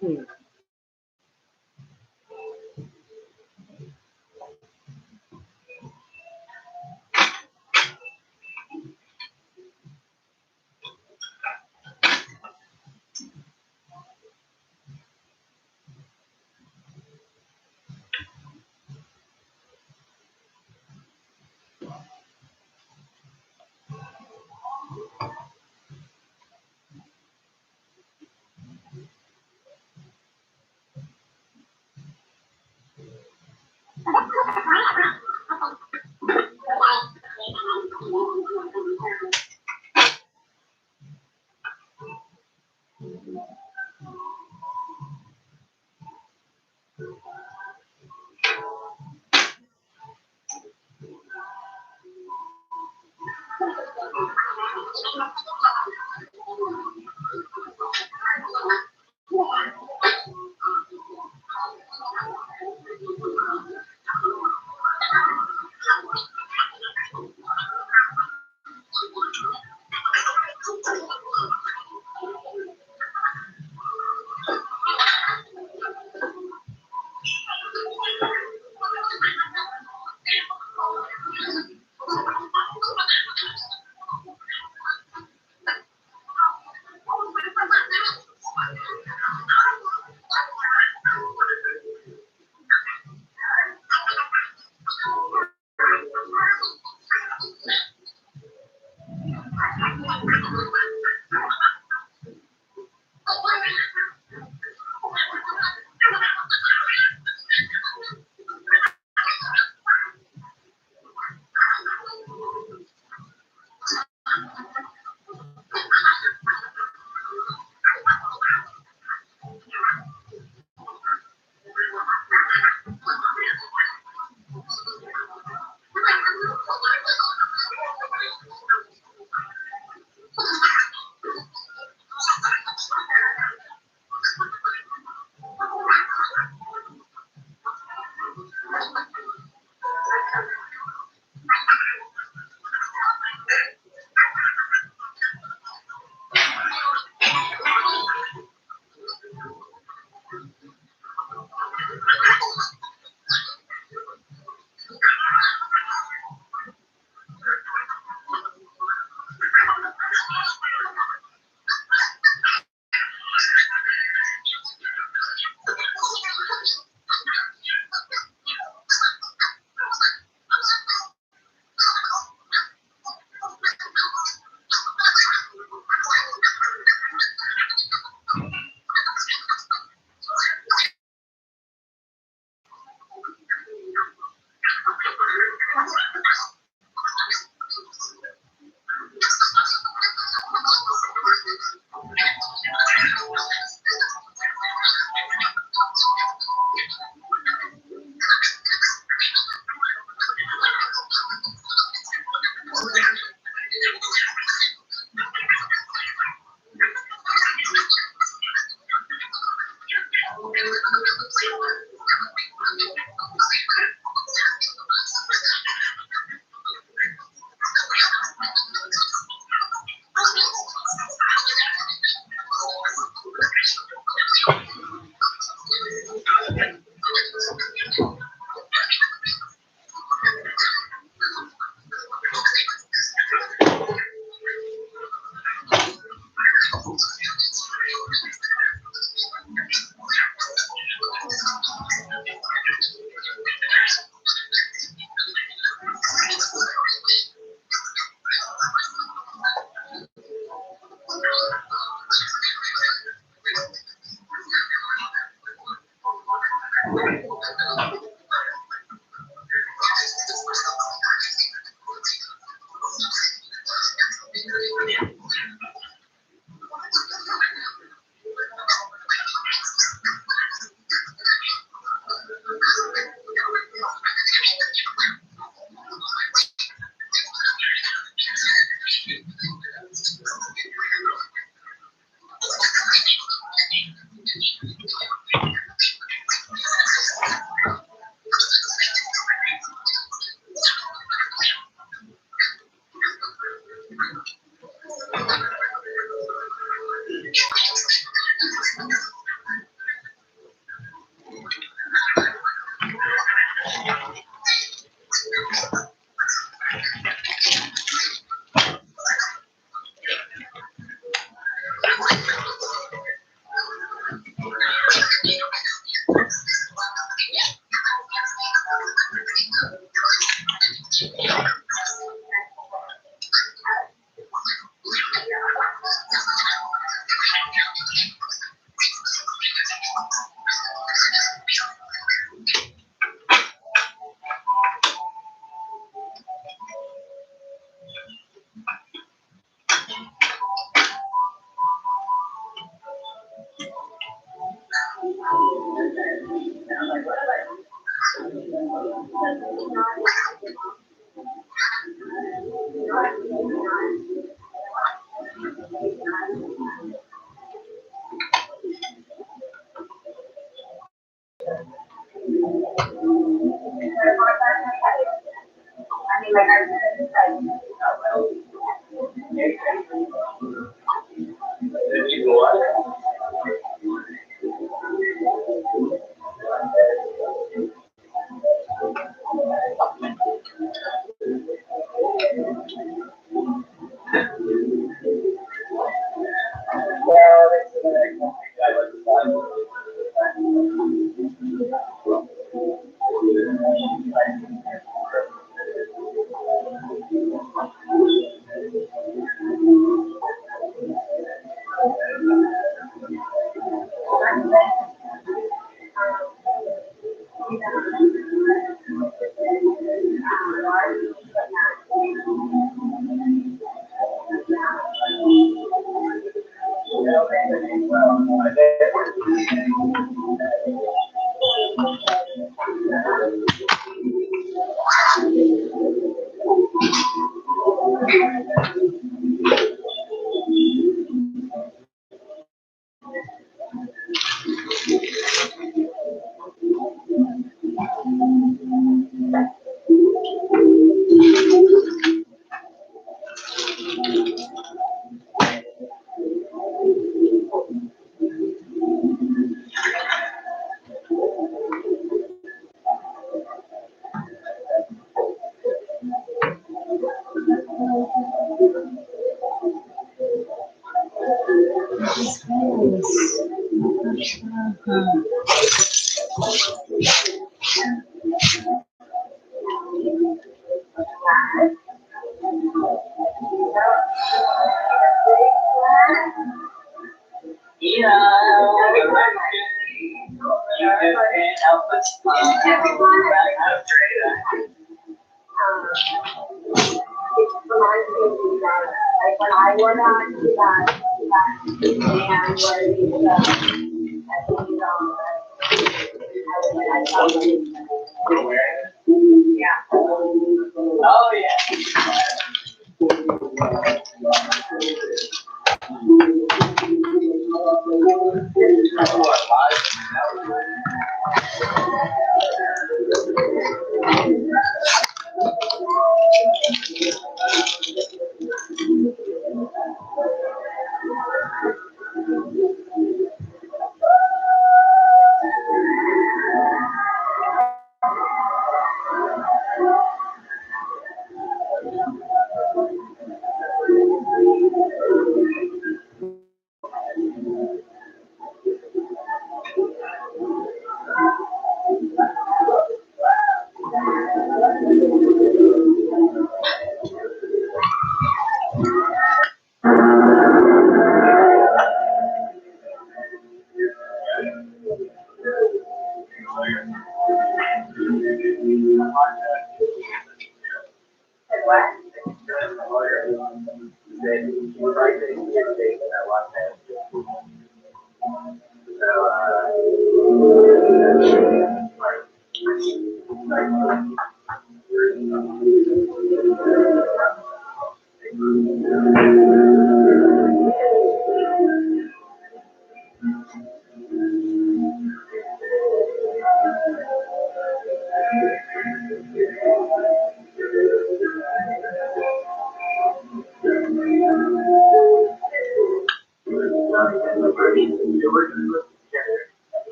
Hmm.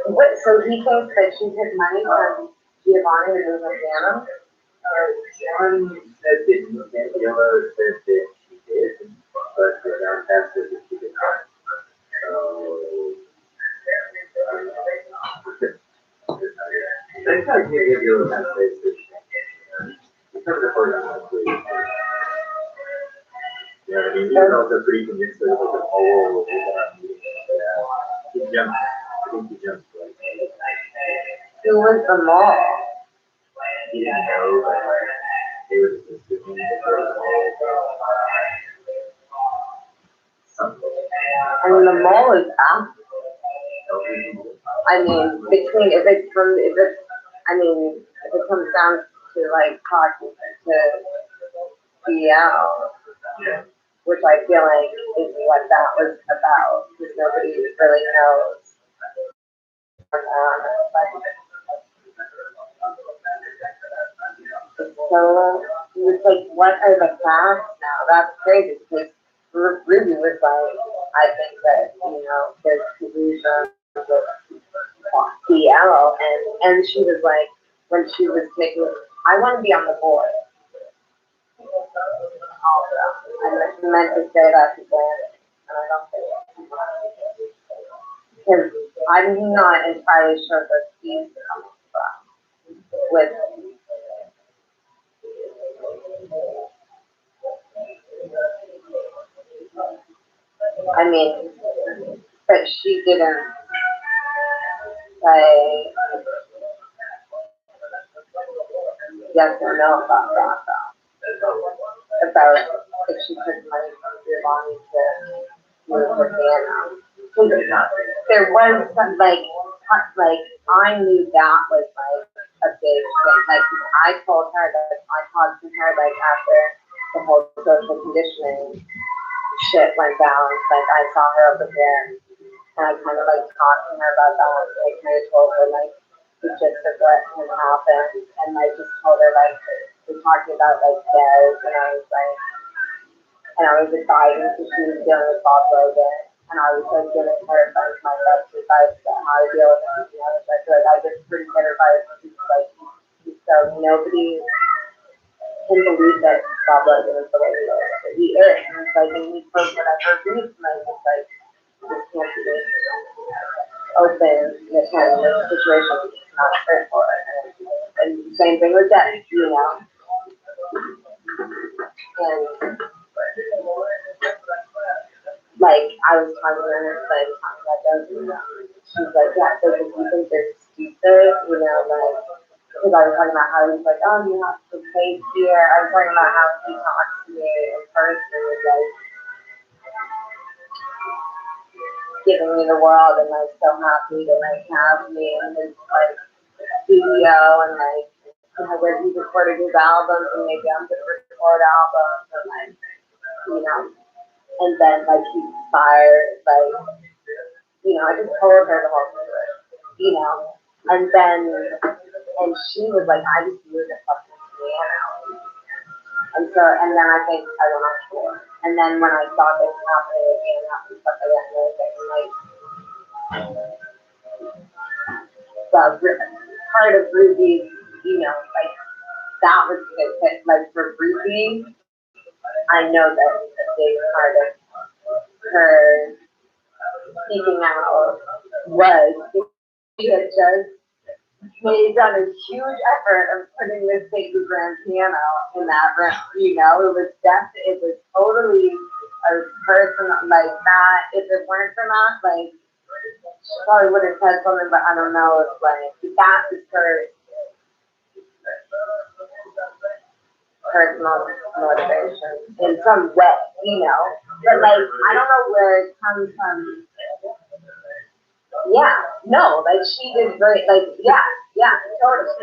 What? So he thinks that she took money from Giovanni to move her piano? One said that the other said that she did, but the other said that she did not. So, they try to give you a little kind of space to because the program was pretty, you know what I mean? Even though they're pretty convinced that it was a whole, he jumped, I think he jumped right. Who was the mall? He didn't know, but they were just assuming that there was a whole I mean, the mall is up. I mean, between if it comes down to like talking to BL, which I feel like is what that was about, because nobody really knows. So it's like, what are the facts now? That's crazy because Ruby was like, I think that there's collusion with BL, and she was like, when she was taking, I want to be on the board. Also, I meant to say that to Brandon, and I don't think because I'm not entirely sure where he's coming from with. I mean, but she didn't say yes or no about that, though. About if she took money from Giovanni to move her piano. There was some, like, I knew that was, like, a big thing. Like, I told her that I talked to her, like, after the whole social conditioning shit went down. Like, I saw her over there, and I kind of, like, talked to her about that. I kind of told her, like, the gist of what had happened, and I just told her, like, we're talking about, like, Des, and I was, like, and I was advising because she was dealing with Bob Logan, and I was, like, giving her, like, my best advice on how to deal with it, you know, I feel like I just pretty good advice, because, like, so nobody can believe that Bob Logan is the way he is, but he is, and it's like, and he put whatever reason, and it's like, this can't be open with him in this situation, he's not fit for it, and same thing with Gettin, you know, and like, I was talking to her, like, talking about those, you know, she's like, yeah, so if you think they're stupid, you know, like, because I was talking about how he's like, oh, you have to play here, I was talking about how he talks to me in person, was like, giving me the world, and like, so happy to, like, have me in his, like, studio, and like, where he recorded his albums, and maybe I'm gonna record albums, and like, you know, and then like he's fired, like, you know, I just told her the whole story, you know, and then, and she was like, I just knew the fucking piano, and so, and then I think I went on tour, and then when I saw this happening again, and stuff like that, and like, the part of Ruby, you know, like, that was good, but like for Ruby, I know that a big part of her speaking out was she had just done a huge effort of putting this baby grand piano in that room. You know, it was totally a person like that. If it weren't for that, like, she probably would have said something, but I don't know if, like, that is her personal motivation in some way, you know. But like, I don't know where it comes from. Yeah, no, like she did great, like, totally.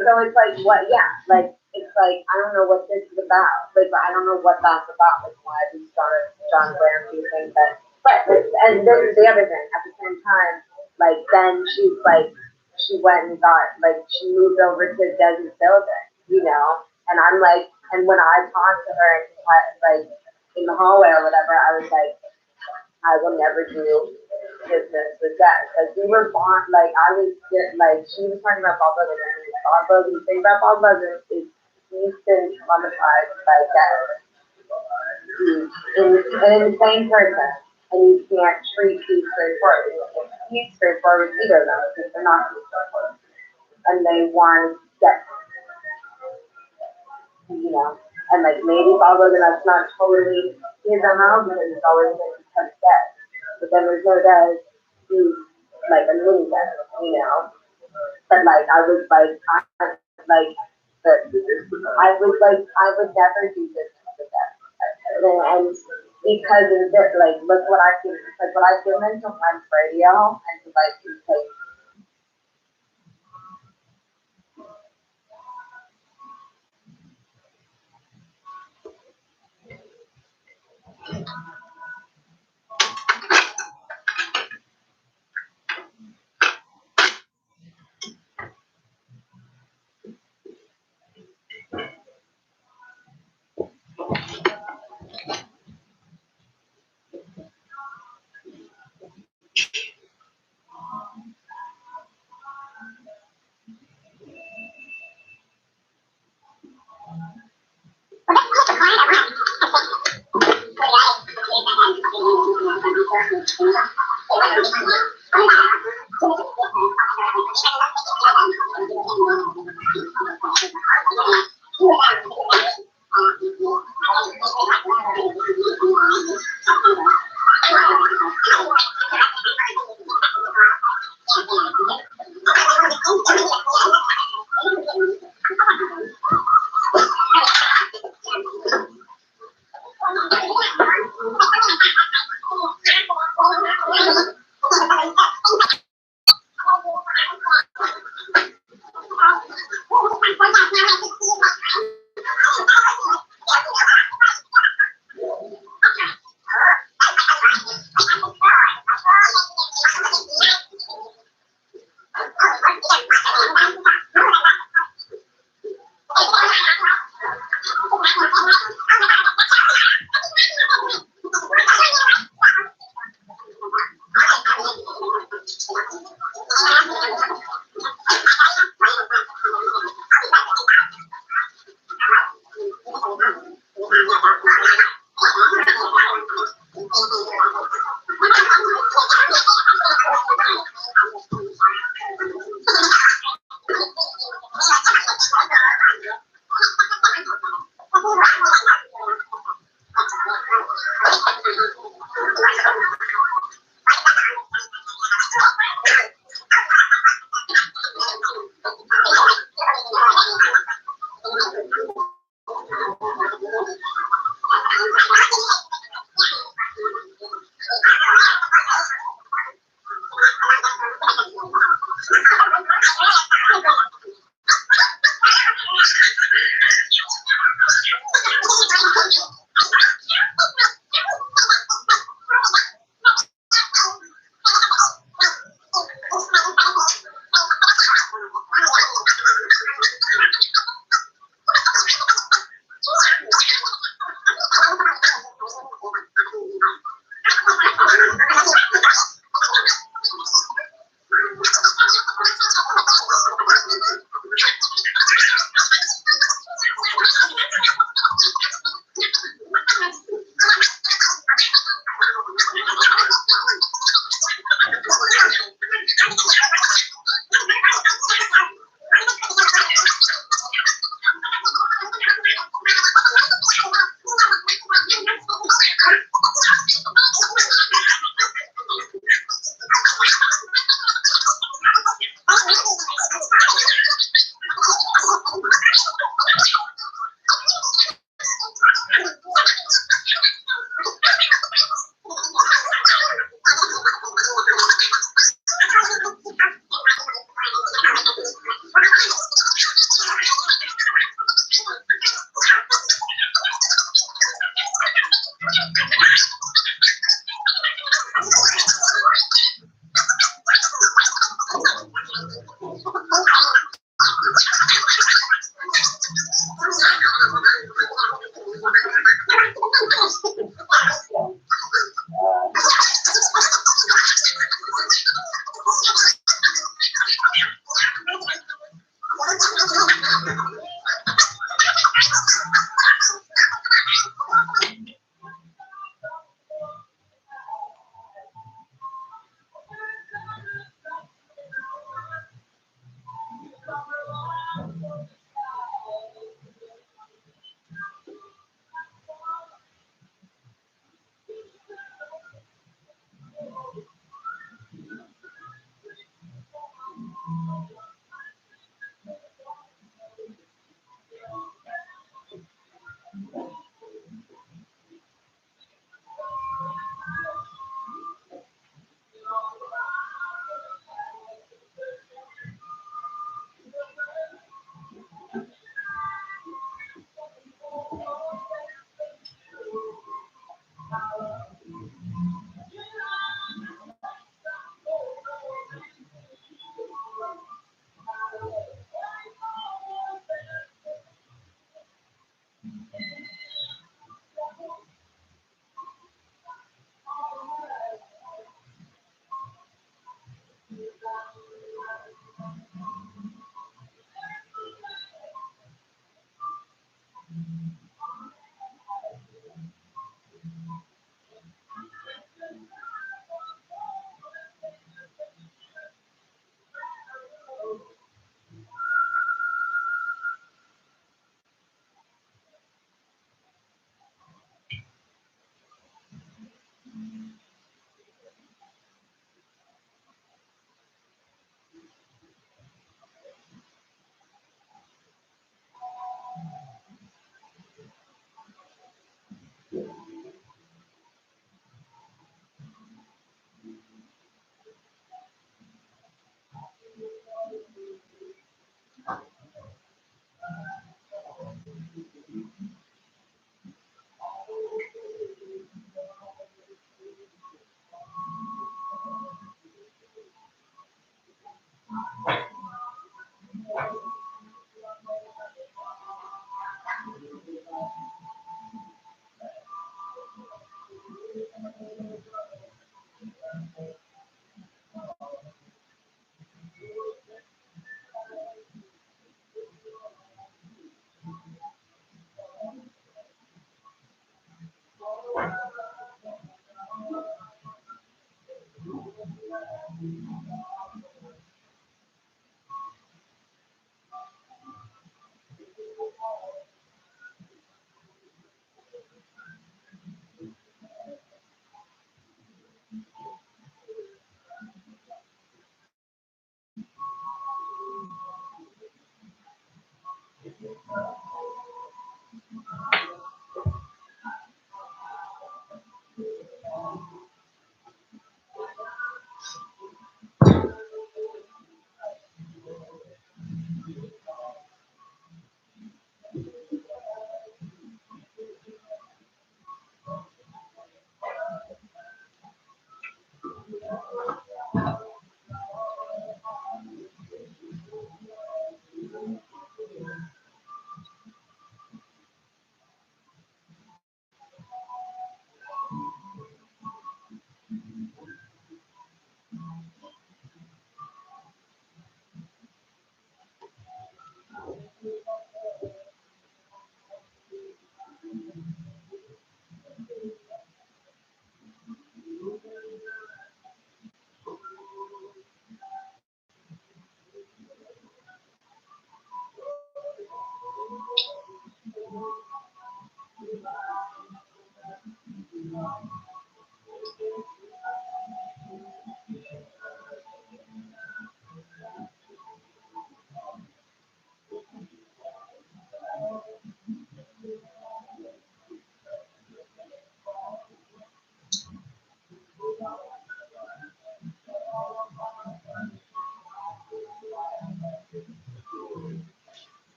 So it's like, what, like, it's like, I don't know what this is about, like, I don't know what that's about, like, why we started John Graham do things that, but, and this is the other thing, at the same time, like, then she's like, she went and got, like, she moved over to Desi's building, you know, and I'm like, and when I talked to her, like, in the hallway or whatever, I was like, I will never do business with that. Like we were born, like I was like she was talking about Bob Buzzard, and Bob Buzzard, the thing about Bob Buzzard is he's been traumatized by death. He's an insane person, and you can't treat people straightforward. You can't treat straightforward with either of them because they're not straightforward, and they want death, you know. And like maybe Bob Buzzard, that's not totally his MO because it's always been to touch death. But then there's no guys who's like a mini guy, you know. But like I was like I would never do this with that. And because of this, like look what I can like what I give into Lens Radio and to like take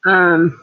Um,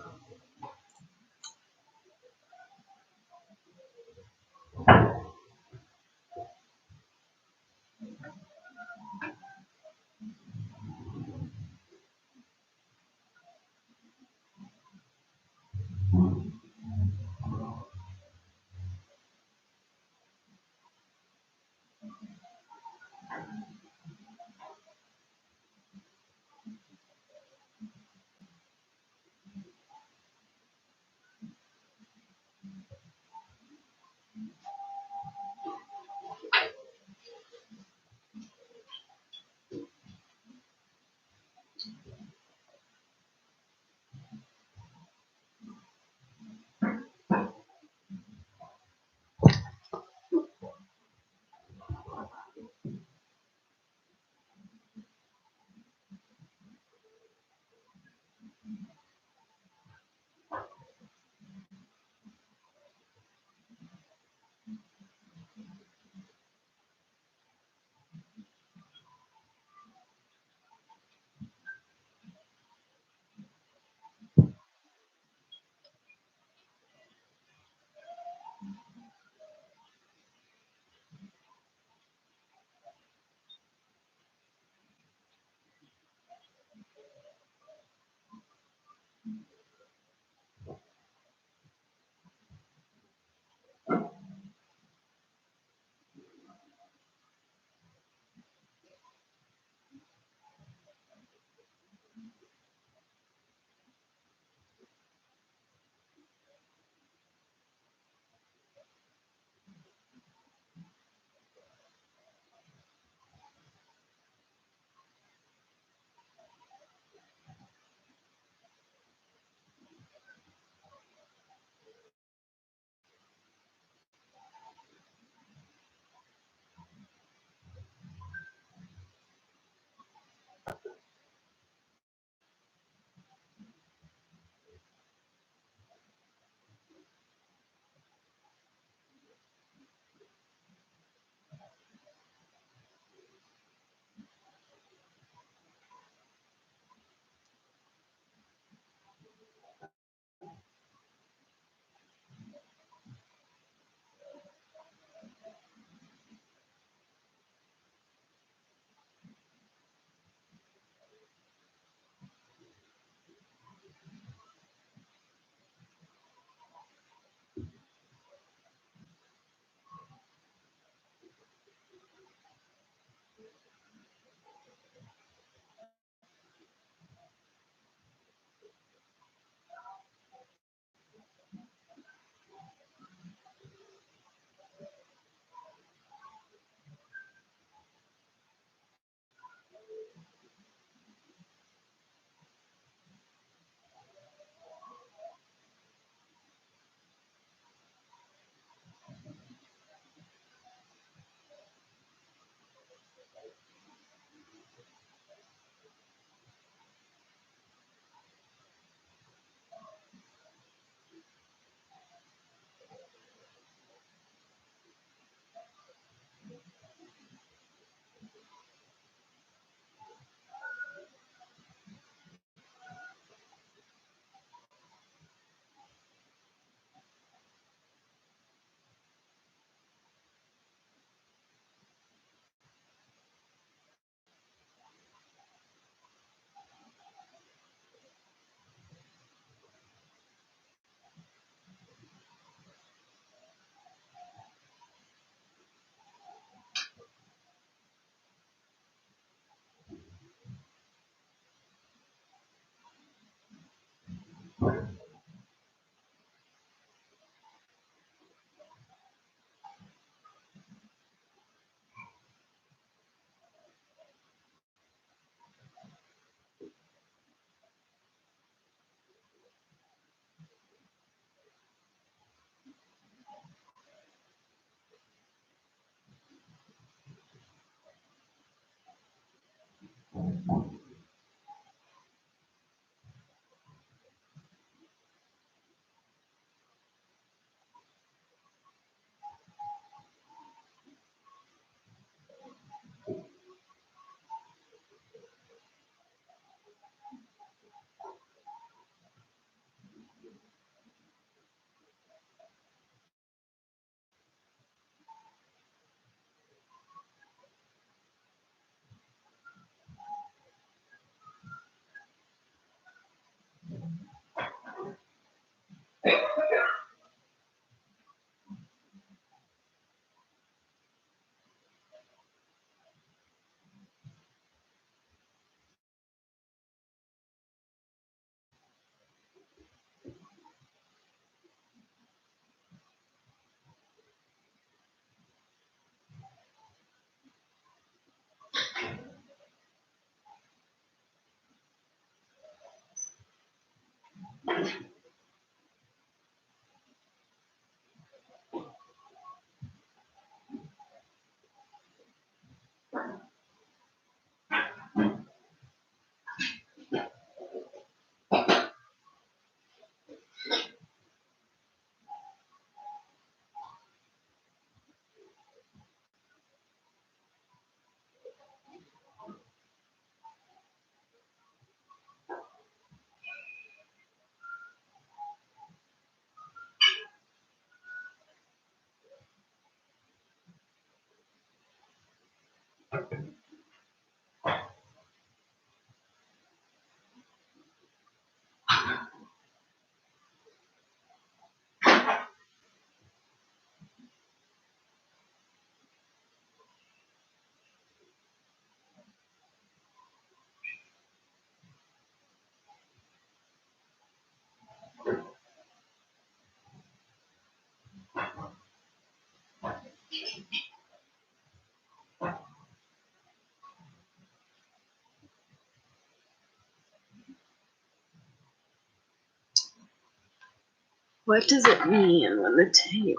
What does it mean when the tape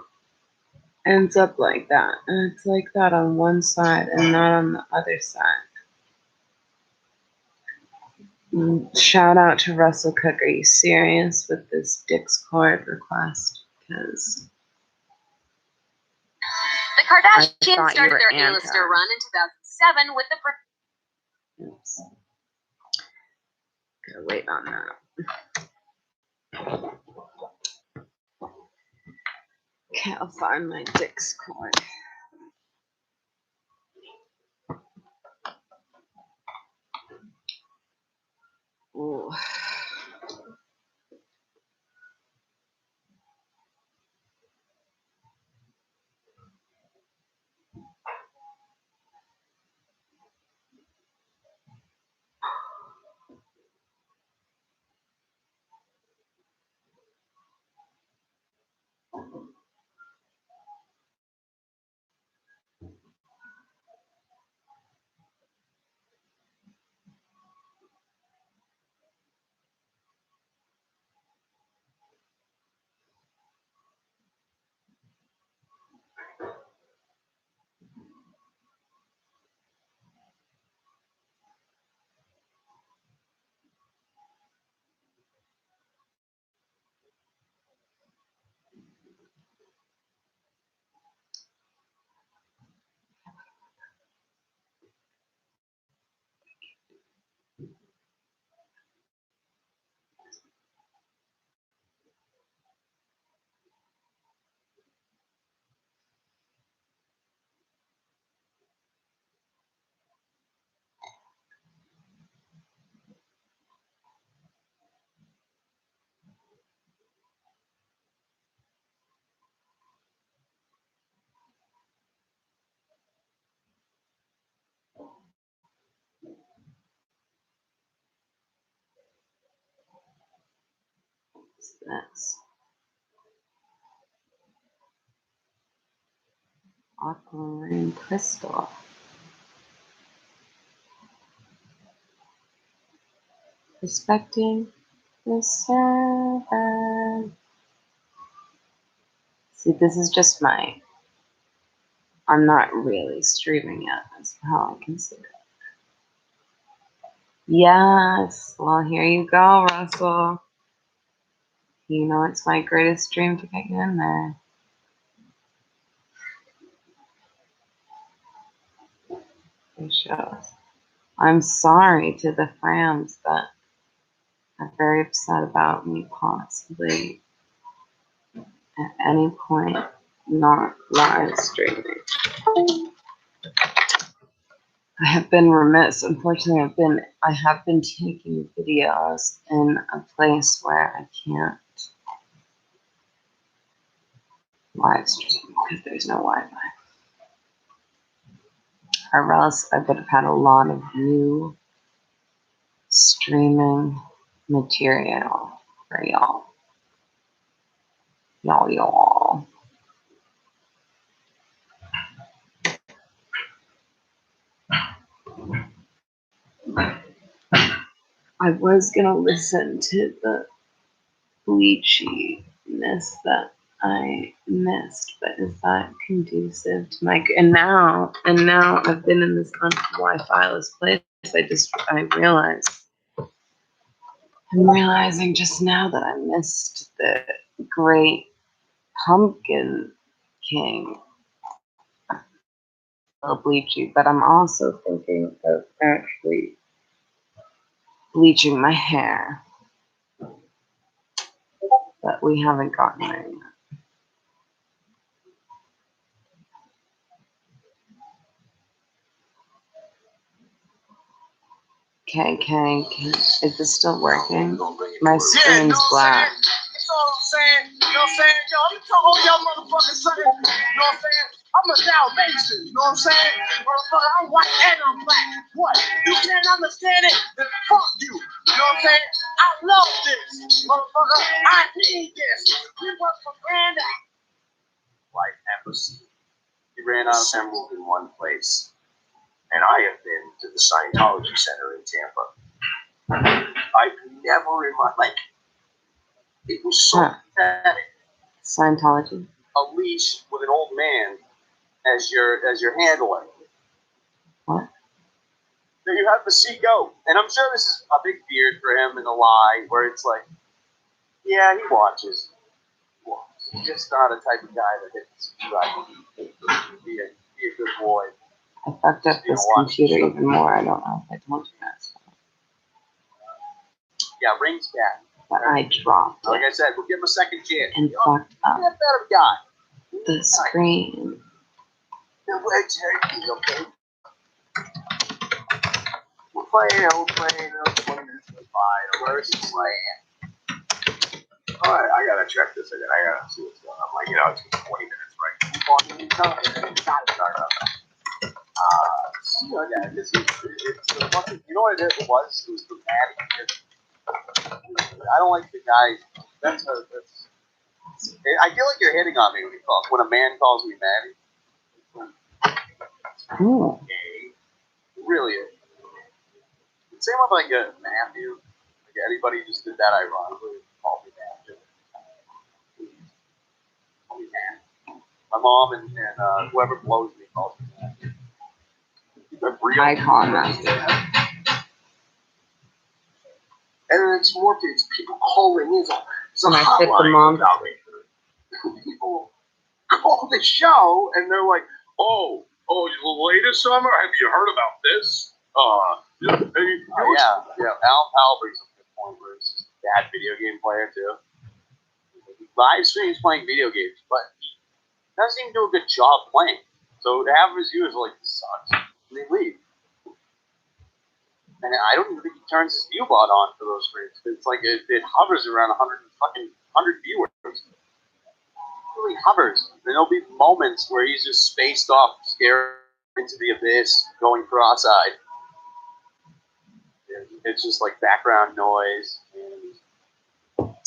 ends up like that? And it's like that on one side and not on the other side. Shout out to Russell Cook. Are you serious with this Discord request? Because the Kardashians started their A-lister run in 2007 with the... Oops. Gotta wait on that. Okay, I'll find my Discord. Ooh. What's this? Aquamarine crystal. Respecting the server. See, this is just I'm not really streaming yet. That's how I consider it. Yes. Well, here you go, Russell. You know it's my greatest dream to get you in there. It shows. I'm sorry to the Frams that are very upset about me possibly at any point not live streaming. I have been remiss. Unfortunately, I have been taking videos in a place where I can't live stream because there's no Wi-Fi. Or else I would have had a lot of new streaming material for y'all. Y'all. I was gonna listen to the Bleachiness that I missed, but is that conducive to my? And now I've been in this Wi-Fi-less place. I'm realizing just now that I missed the great Pumpkin King of Bleachie, but I'm also thinking of actually bleaching my hair, but we haven't gotten there yet. Okay. Is this still working? My screen's black. That's all I'm saying. You know what I'm saying? Yo, I'm tell all y'all motherfuckers something. You know what I'm saying? I'm a Dalmatian. You know what I'm saying? Motherfucker, I'm white and I'm black. What? You can't understand it? Then fuck you. You know what I'm saying? I love this. Motherfucker, I need this. We work for Grand White embassy. He ran out of emerald in one place. And I have been to the Scientology Center in Tampa. I've never in my life. It was so pathetic. Scientology. A leash with an old man as your handler. What? So you have to see go. And I'm sure this is a big beard for him and a lie where it's like, yeah, he watches. He's just not a type of guy that hits right. Be a good boy. I fucked up this computer even more. I don't know if I told you guys. Yeah, rings back. But I dropped Like it I said, we'll give him a second chance. and fucked up Get that guy. the screen. Okay. We're playing 20 minutes to 5. Where's he playing? Alright, I gotta check this again. I gotta see what's going on. Like, it's 20 minutes, right? Yeah, it's the fucking, you know what it was? It was the Maddie. I don't like the guy. That's. I feel like you're hitting on me when a man calls me Maddie. Ooh. Okay. Really. Same with like a Matthew. Like anybody just did that ironically. Call me Matthew. Call me Matt. My mom and whoever blows me calls me Matthew. I call him that. And it's more it's people calling in. So I fit the mom. People call the show and they're like, oh, the latest summer? Have you heard about this? Yeah. Alan Powell brings up a good point where it's just a bad video game player too. He live streams playing video games, but he doesn't even do a good job playing. So half of his viewers are like, this sucks. And they leave. And I don't even think he turns his view bot on for those streams. It's like it hovers around 100 viewers. It really hovers. There'll be moments where he's just spaced off, staring into the abyss, going cross-eyed. It's just like background noise and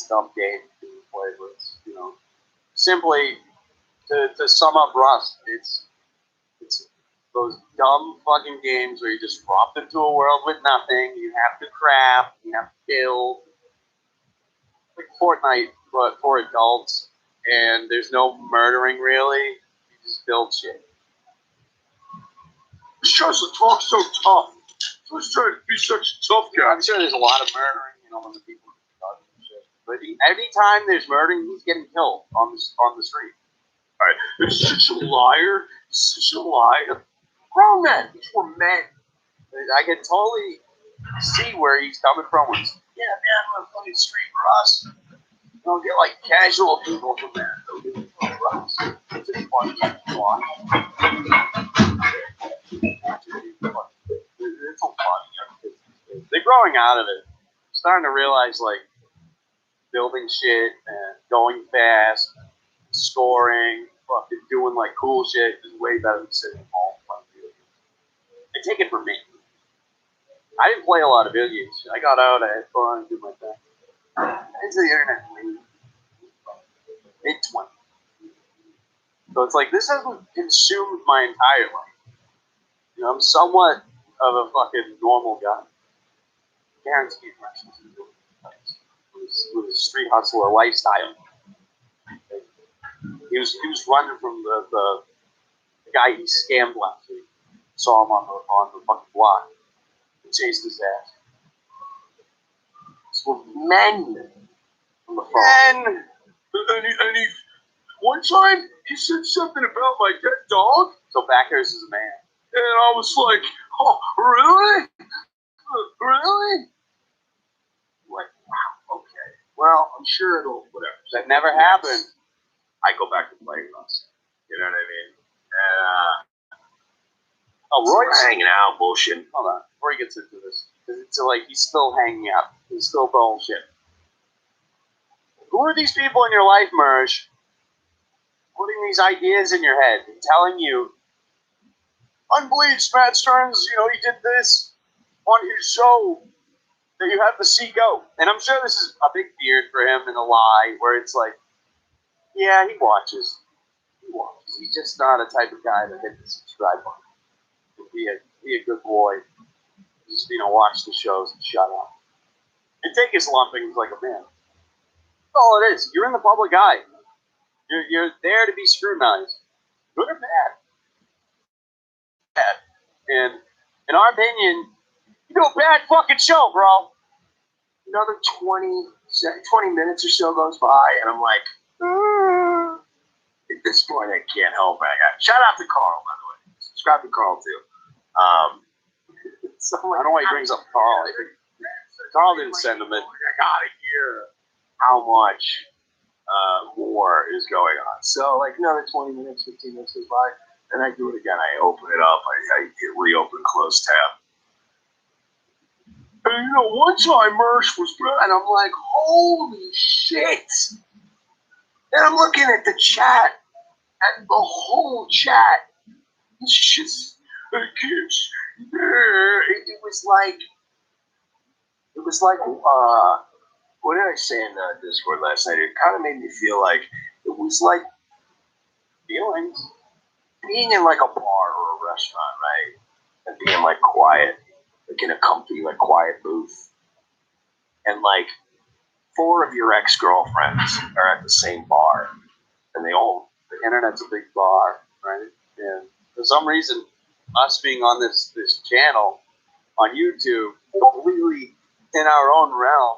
dumb games being played with. Simply to sum up Rust, it's those dumb fucking games where you just dropped into a world with nothing. You have to craft. You have to build. Like Fortnite, but for adults. And there's no murdering, really. You just build shit. This Justin talks so tough. Who's trying to be such a tough guy? I'm sure there's a lot of murdering, when the people are and shit. But anytime there's murdering, he's getting killed on the street. All right. He's such a liar. He's such a liar. Grown men. These were men. I can totally see where he's coming from. Yeah, man, I'm on a fucking street for us. Don't get like casual people from there. They'll get for us. It's just fun to watch. It's so funny. They're growing out of it. Starting to realize like building shit and going fast, scoring, fucking doing like cool shit is way better than sitting at home playing video games. They take it from me. I didn't play a lot of video games. I got out, I had fun, did my thing. Into the internet mid-20s. So it's like this hasn't consumed my entire life. I'm somewhat of a fucking normal guy. Guaranteed with his street hustler lifestyle. He was running from the guy he scammed last week. Saw him on the fucking block. And chased his ass. So men on the phone. Men! And he, one time, he said something about my dead dog. So Backers is a man. And I was like, oh, really? Really? Like, wow, okay. Well, I'm sure it'll, whatever. That never happened. I go back to playing Rust. You know what I mean? Oh, Roy's hanging out, bullshit. Hold on. before he gets into this, because it's like he's still hanging out. He's still bullshit. Who are these people in your life, Mersh, putting these ideas in your head and telling you, unbleached Matt Stearns, he did this on his show that you have to see go. And I'm sure this is a big beard for him and a lie where it's like, yeah, he watches. He's just not a type of guy that hit the subscribe button. Be a good boy. Just, watch the shows and shut up. And take his lumpings like a man. That's all it is. You're in the public eye. You're there to be scrutinized. Good or bad. Bad. And in our opinion, you do a bad fucking show, bro. Another 20 minutes or so goes by, and I'm like, at this point, I can't help it. Shout out to Carl, by the way. Subscribe to Carl, too. I don't know why he brings up Carl. Carl didn't send him it. I gotta hear how much more is going on. So, another 20 minutes, 15 minutes goes by, and I do it again. I open it up. I reopen close tab. And, one time Mersh was, and I'm like, holy shit. And I'm looking at the chat, and the whole chat, it's just, kids. It was like, what did I say in the Discord last night? It kind of made me feel like it was like feelings. Being in a bar or a restaurant, right? And being quiet, in a comfy, quiet booth. And 4 of your ex-girlfriends are at the same bar. And the internet's a big bar, right? And for some reason, us being on this channel on YouTube, completely in our own realm,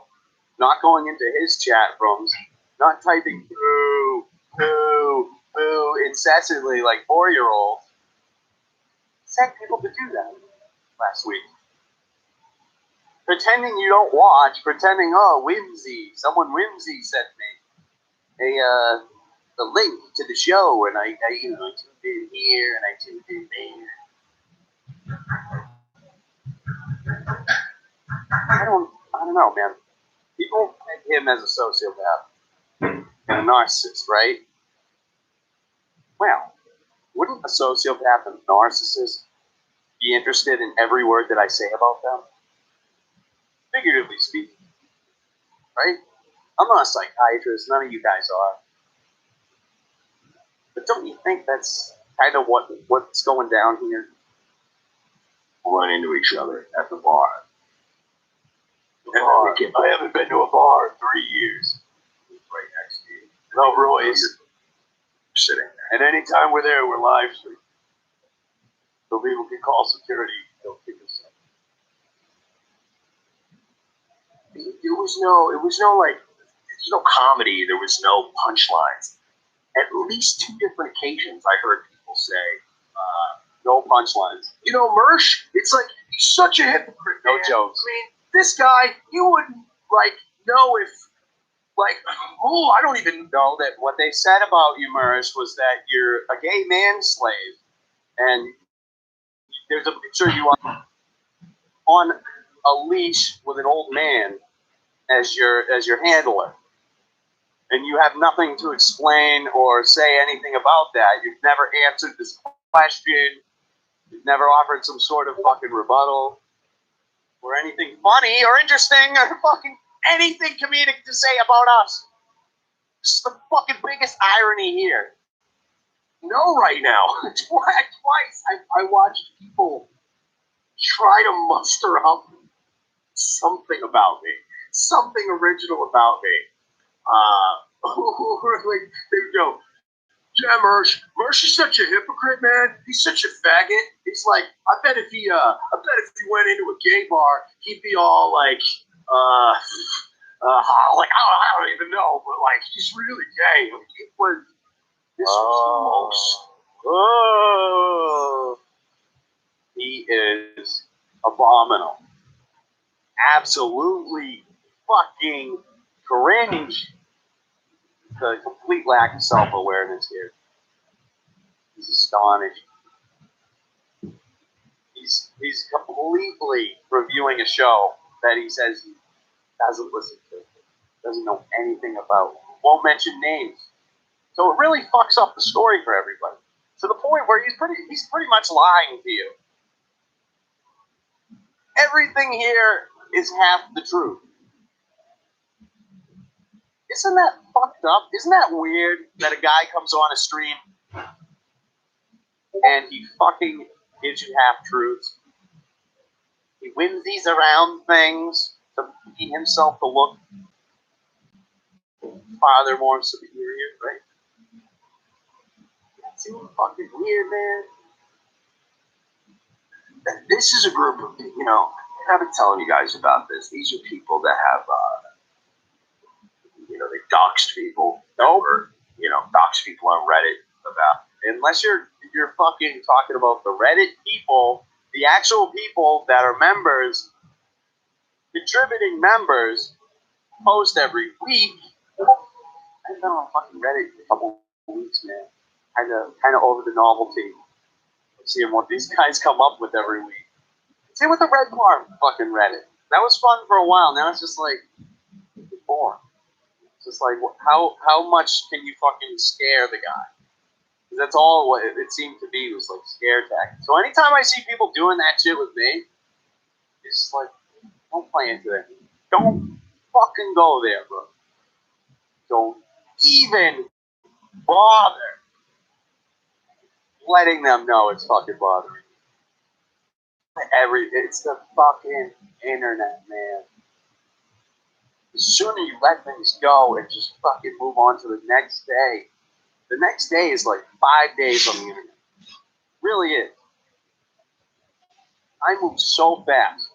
not going into his chat rooms, not typing boo, boo, boo incessantly like 4-year-olds, sent people to do that last week. Pretending you don't watch, pretending, someone whimsy sent me the link to the show, and I tuned in here and I tuned in there. I don't know, man. People take him as a sociopath and a narcissist, right? Well, wouldn't a sociopath and a narcissist be interested in every word that I say about them? Figuratively speaking, right? I'm not a psychiatrist. None of you guys are. But don't you think that's kind of what's going down here? We'll run into each other at the bar. I haven't been to a bar in 3 years. Right next to you. No, Roy's sitting there. And anytime we're there, we're live streaming. So people can call security. They'll kick us up. There's no comedy. There was no punchlines. At least 2 different occasions, I heard people say, no punchlines. Mersh, it's he's such a hypocrite. No jokes. I mean, this guy, you wouldn't, know if, I don't even know that what they said about you, Mersh, was that you're a gay man slave. And there's a picture of you on a leash with an old man as your handler. And you have nothing to explain or say anything about that. You've never answered this question. You've never offered some sort of fucking rebuttal or anything funny or interesting or fucking anything comedic to say about us. This is the fucking biggest irony here. Right now, twice I watched people try to muster up something about me, something original about me. They would go, yeah, Mersh is such a hypocrite, man. He's such a faggot. He's I bet if he went into a gay bar, he'd be all I don't even know, but he's really gay. This was the most. He is abominable. Absolutely fucking cringe. The complete lack of self-awareness here. He's astonished. He's completely reviewing a show that he says he doesn't listen to, doesn't know anything about, won't mention names. So it really fucks up the story for everybody. To the point where he's pretty much lying to you. Everything here is half the truth. Isn't that fucked up? Isn't that weird that a guy comes on a stream and he fucking gives you half truths? He wins these around things to make himself to look farther more superior, right? Seems fucking weird, man. This is a group of, I've been telling you guys about this. These are people that have, they doxed people. Or, doxed people on Reddit about. Unless you're fucking talking about the Reddit people, the actual people that are members, contributing members, post every week. I've been on fucking Reddit for a couple of weeks, man. Kind of over the novelty of seeing what these guys come up with every week. Same with the Red Farm fucking Reddit. That was fun for a while. Now it's just like boring. It's just like how much can you fucking scare the guy? Because that's all what it seemed to be, was like scare tactics. So anytime I see people doing that shit with me, it's just like, don't play into it. Don't fucking go there, bro. Don't even bother letting them know it's fucking bothering. It's the fucking internet, man. The sooner you let things go and just fucking move on to the next day. The next day is like 5 days on the internet. It really is. I move so fast.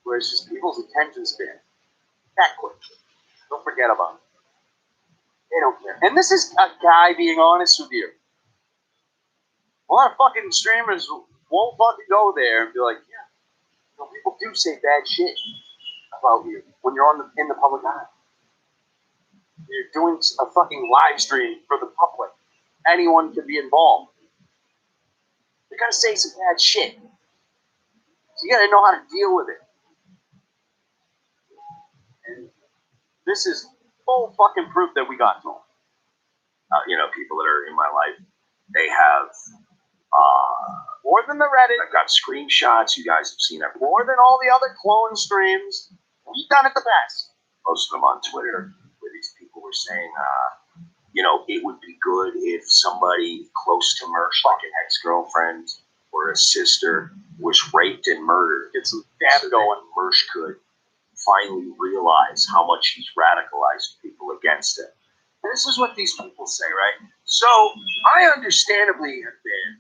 Whereas just people's attention span, that quick. Don't forget about it. They don't care. And this is a guy being honest with you. A lot of fucking streamers won't fucking go there and be like, yeah, people do say bad shit about you when you're in the public eye. You're doing a fucking live stream for the public. Anyone can be involved. You're gonna say some bad shit. So you gotta know how to deal with it. And this is full fucking proof that we got to them. People that are in my life, they have more than the Reddit. I've got screenshots. You guys have seen it. More than all the other clone streams. We've done it the best. Most of them on Twitter, where these people were saying, it would be good if somebody close to Mersh, like an ex-girlfriend or a sister, was raped and murdered. Get some dab going. Mersh could finally realize how much he's radicalized people against him. And this is what these people say, right? So I understandably have been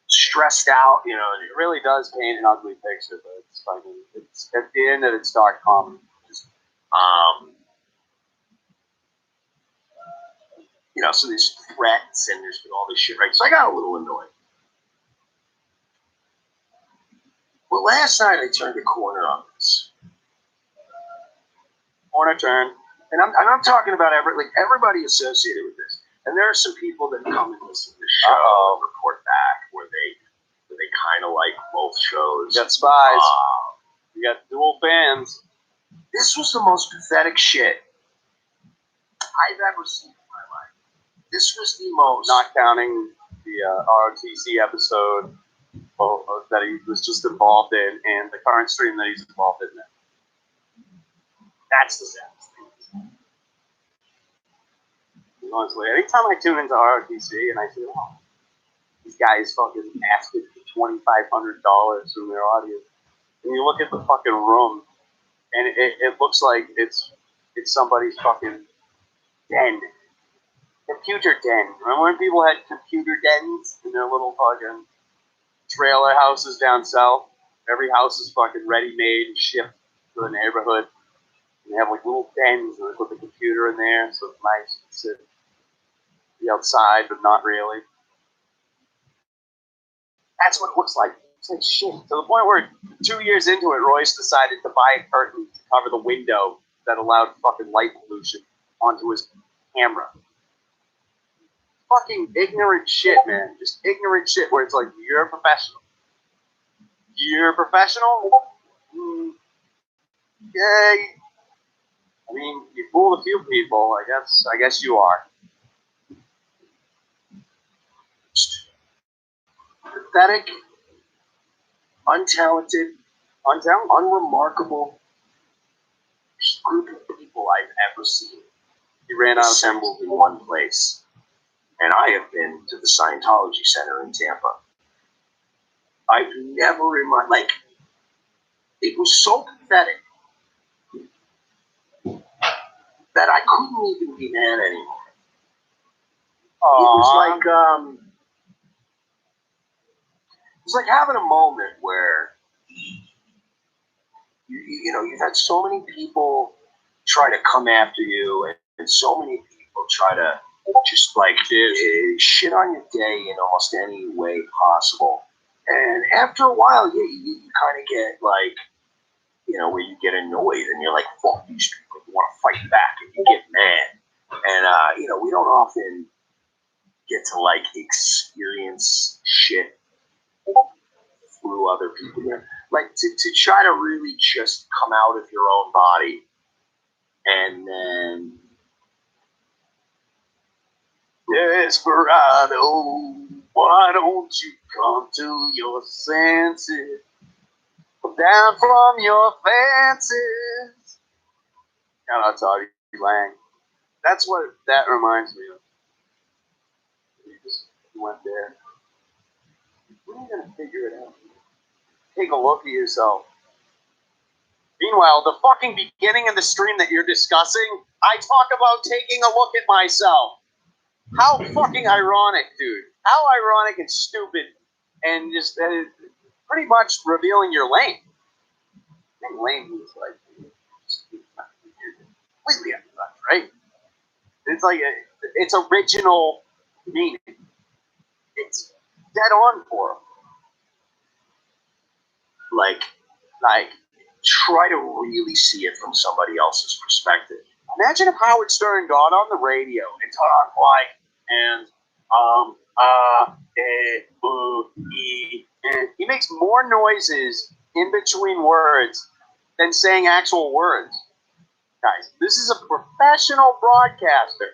stressed out, and it really does paint an ugly picture, but it's fucking, it's at the end of it's dark comedy. So there's threats and there's been all this shit, right? So I got a little annoyed. Well, last night I turned a corner on this. Corner turn. And I'm talking about everybody associated with this. And there are some people that come and listen to the show, report back, where they kind of like both shows. You got spies. You got dual fans. This was the most pathetic shit I've ever seen in my life. This was the most... Not counting the ROTC episode that he was just involved in, and the current stream that he's involved in. That's the saddest thing. Honestly, anytime I tune into ROTC and I see, these guys fucking asking for $2,500 from their audience, and you look at the fucking room, and it looks like it's somebody's fucking den. Computer den. Remember when people had computer dens in their little fucking trailer houses down south? Every house is fucking ready-made and shipped to the neighborhood. And they have like little dens and they put the computer in there, so it's nice to sit, be outside, but not really. That's what it looks like. It's like shit. To the point where 2 years into it, Royce decided to buy a curtain to cover the window that allowed fucking light pollution onto his camera. fucking ignorant shit, man. Just ignorant shit where it's like, you're a professional. You're a professional? Yay. I mean, you fooled a few people. I guess you are. Pathetic, untalented, unremarkable group of people I've ever seen. You ran out assembled in one place. And I have been to the Scientology Center in Tampa. I've never in my, like, it was so pathetic that I couldn't even be mad anymore. It was like having a moment where, you know, you've had so many people try to come after you, and so many people try to just like shit on your day in almost any way possible. And after a while, you kind of get like, you know, where you get annoyed and you're like, fuck these people, you want to fight back and you get mad. And, you know, we don't often get to like experience shit through other people. You know? Like to try to really just come out of your own body and then Desperado, why don't you come to your senses? Come down from your fences. Shout out to Artie Lang. That's what that reminds me of. You just went there. When are you going to figure it out? Take a look at yourself. Meanwhile, the fucking beginning of the stream that you're discussing, I talk about taking a look at myself. How fucking ironic, dude. How ironic and stupid and just pretty much revealing your lane. I think lane is like completely untouched, right? It's like it's original meaning. It's dead on for him. Like, try to really see it from somebody else's perspective. Imagine if Howard Stern got on the radio and talked like, and and he makes more noises in between words than saying actual words. Guys, this is a professional broadcaster.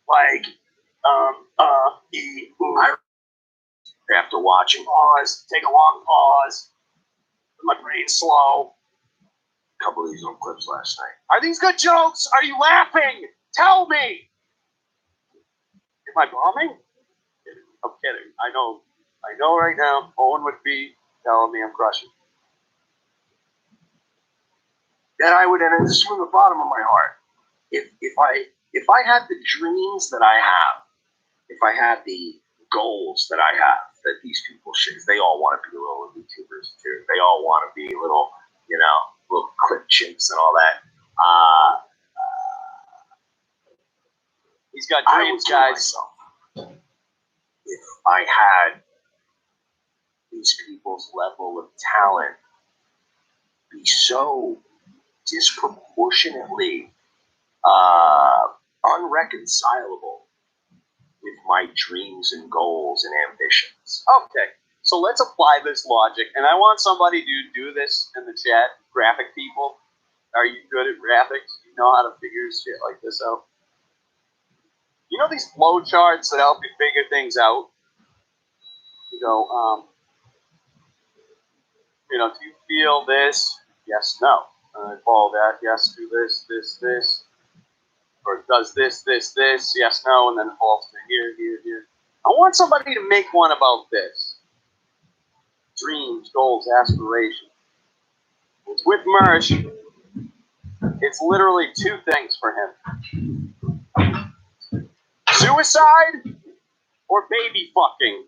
Like, after watching, pause, take a long pause. My brain's slow. A couple of these little clips last night. Are these good jokes? Are you laughing? Tell me. Am I bombing? I'm kidding. I know right now, Owen would be telling me I'm crushing. And I would, and this is from the bottom of my heart. If I had the dreams that I have, if I had the goals that I have, that these people should, they all want to be little YouTubers too. They all want to be little, you know, little clip chimps and all that. He's got dreams, guys. If I had these people's level of talent be so disproportionately unreconcilable with my dreams and goals and ambitions. Okay, so let's apply this logic, and I want somebody to do this in the chat. Graphic people, are you good at graphics? Do you know how to figure shit like this out? You know these flow charts that help you figure things out? You go, you know, do you feel this? Yes, no. Follow that. Yes, do this, this, this. Or does this, this, this? Yes, no. And then it falls to here, here, here. I want somebody to make one about this. Dreams, goals, aspirations. It's with Mersh. It's literally two things for him. Suicide or baby fucking.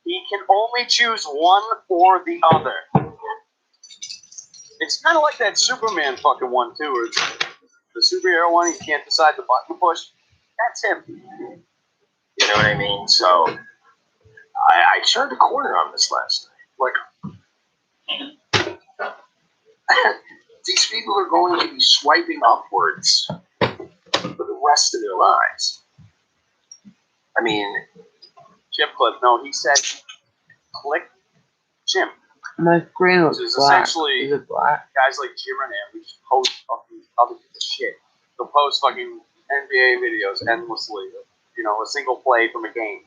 He can only choose one or the other. It's kind of like that Superman fucking one, too. Or the superhero one, he can't decide the button to push. That's him. You know what I mean? So, I turned a corner on this last night. Like, these people are going to be swiping upwards for the rest of their lives. I mean, Chimp clip. No, he said, click chimp. My screen was Which is black. essentially Is it black? guys like Jim and Am who just post fucking other people's shit. They'll post fucking NBA videos endlessly. You know, a single play from a game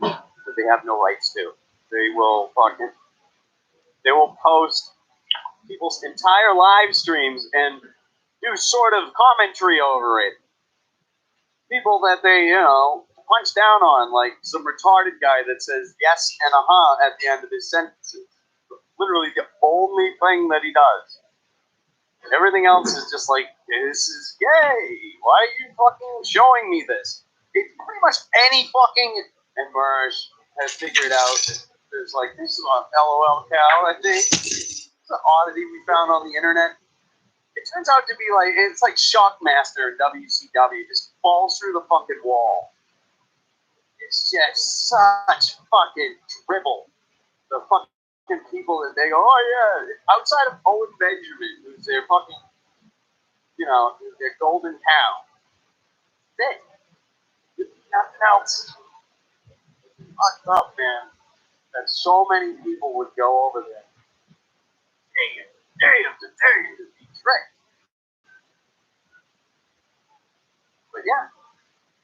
that they have no rights to. They will post people's entire live streams and do sort of commentary over it. People that they, you know, punch down on, like some retarded guy that says yes and at the end of his sentences. Literally the only thing that he does. Everything else is just like, this is gay. Why are you fucking showing me this? It's pretty much any fucking... And Marsh has figured out there's like, this is on LOL Cal, I think. It's an oddity we found on the internet. It turns out to be like, it's like Shockmaster in WCW. It just falls through the fucking wall. It's just such fucking dribble. The fucking people that they go, oh yeah, outside of Owen Benjamin, who's their fucking, you know, their golden cow. That's it. Nothing else. Fucked up, man. That so many people would go over there. Damn, to be tricked. But yeah,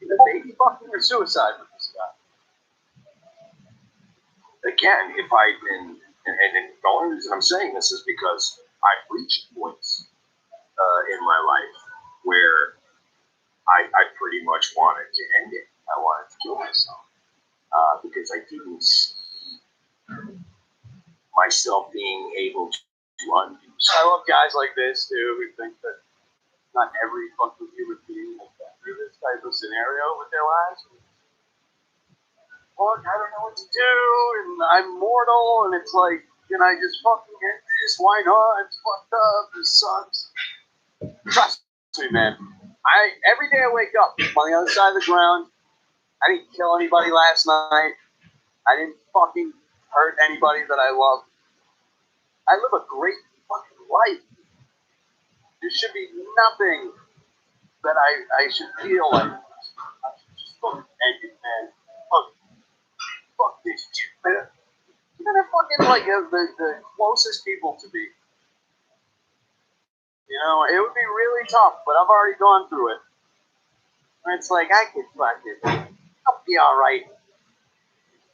either baby fucking or suicide with this guy. again, if I'd been, and the only reason I'm saying this is because I've reached points in my life where I pretty much wanted to end it. I wanted to kill myself because I didn't see myself being able to undo I love guys like this too who think that not every fucking human being has been through this type of scenario with their lives. Look, I don't know what to do, and I'm mortal, and it's like, can I just fucking get this? Why not? It's fucked up. This sucks. Trust me, man. Every day I wake up, I'm on the other side of the ground. I didn't kill anybody last night. I didn't fucking hurt anybody that I love. I live a great fucking life. There should be nothing that I should feel like I should just fucking end it, man. Fuck this shit, man. You're fucking like the closest people to me. You know, it would be really tough, but I've already gone through it. And it's like, I can fucking, I'll be alright.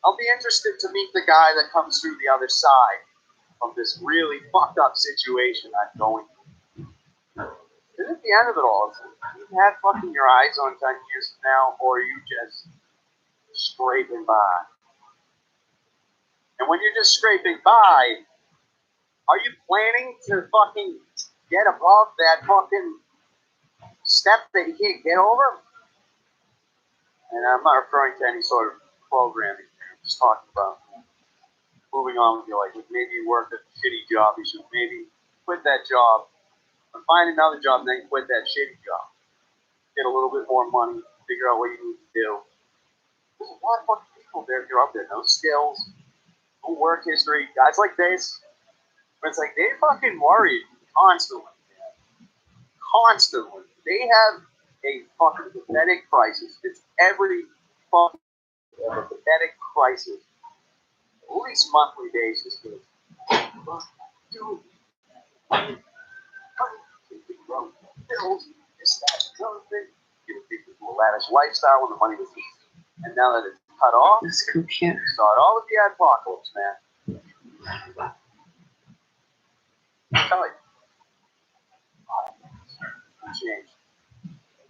I'll be interested to meet the guy that comes through the other side of this really fucked up situation I'm going through. And at the end of it all, you have fucking your eyes on 10 years from now, or are you just scraping by? And when you're just scraping by, are you planning to fucking get above that fucking step that you can't get over? And I'm not referring to any sort of programming. I'm just talking about moving on with your life. Like maybe you work a shitty job. You should maybe quit that job and find another job and then quit that shitty job. Get a little bit more money. Figure out what you need to do. There's a lot of fucking people there. They're up there. No skills. No work history. Guys like this. But it's like they're fucking worried constantly. Man. Constantly. They have a fucking pathetic crisis. It's every fucking pathetic crisis. At least monthly basis. Dude. Bills, this, that, the other thing. Give people a lavish lifestyle when the money was easy. And now that it's cut off, This computer. start all of the apocalypse, man. I'm telling you. Change.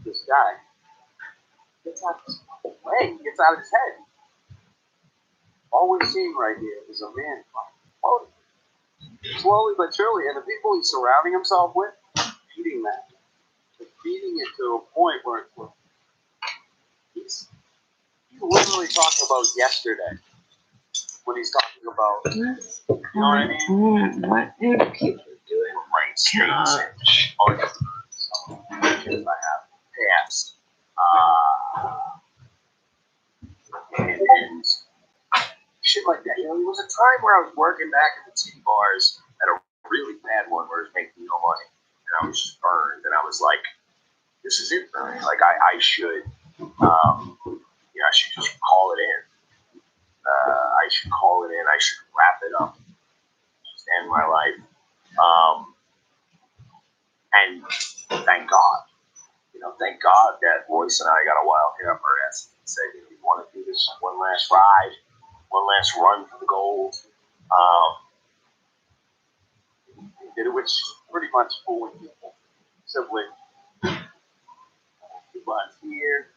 This guy gets out of his leg, gets out of his head. All we're seeing right here is a man floating. Slowly but surely, and the people he's surrounding himself with, feeding that. They're feeding it to a point where it's like, he's literally talking about yesterday when he's talking about, you know what I mean? What are people doing? brain states and some images I have passed. And shit like that. You know, there was a time where I was working back at the tea bars at a really bad one where I was making no money. And I was just burned. And I was like, this is it for me. Like I should, I should just call it in. I should call it in. I should wrap it up. Just end my life. And thank God, thank God that Royce and I got a wild hair up our ass and said, we want to do this one last ride, one last run for the gold. We did it, which pretty much fooling people. Simply, 2 months here.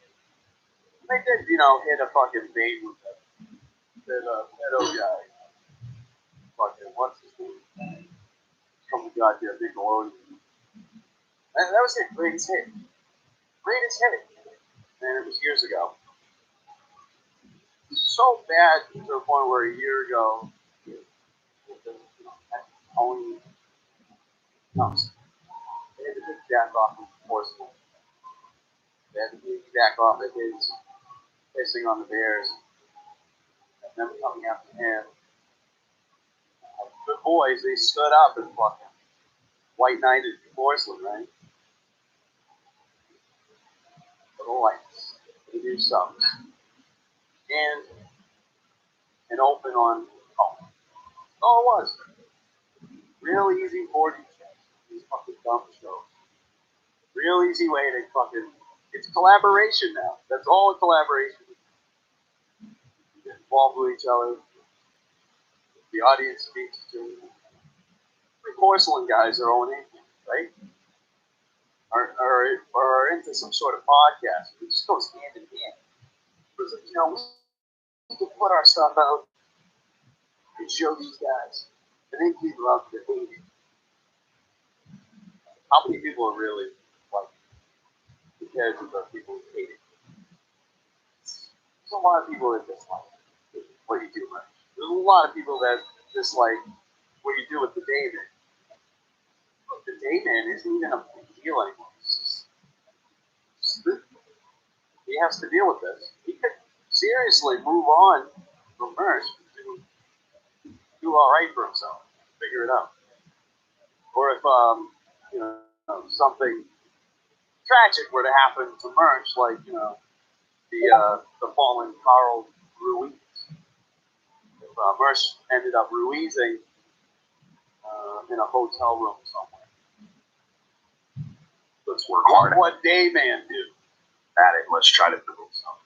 They did, hit a fucking bait with that pedo guy. Fucking, what's his name? From the goddamn Nickelodeon. That was it, greatest hit. Greatest hit. And it was years ago. So bad to the point where a year ago, only comes. They had to take Jack off of Porcelain. They had to take Jack off of his pissing on the Bears. And them coming after him. Good boys, they stood up and fucking white knighted Porcelain, right? For the lights. They do subs. And an open on all it was. Real easy 40 checks. These fucking dumb shows. Real easy way to fucking. It's collaboration now. That's all a collaboration. You get involved with each other. The audience speaks to you. The Porcelain guys are owning it, right? Or into some sort of podcast. It just goes hand in hand. Because, we can put our stuff out and show these guys. And then people out there hate it. How many people are really like compared to the people who hate it? There's a lot of people that dislike what you do, right? There's a lot of people that dislike what you do with the David. But the Dayman isn't even a big deal anymore. He has to deal with this. He could seriously move on from merch and do all right for himself, figure it out. Or if something tragic were to happen to merch, like the fallen Carl Ruiz. If merch ended up Ruizing in a hotel room somewhere. Let's work hard. What Dayman do? At it. Let's try to build something.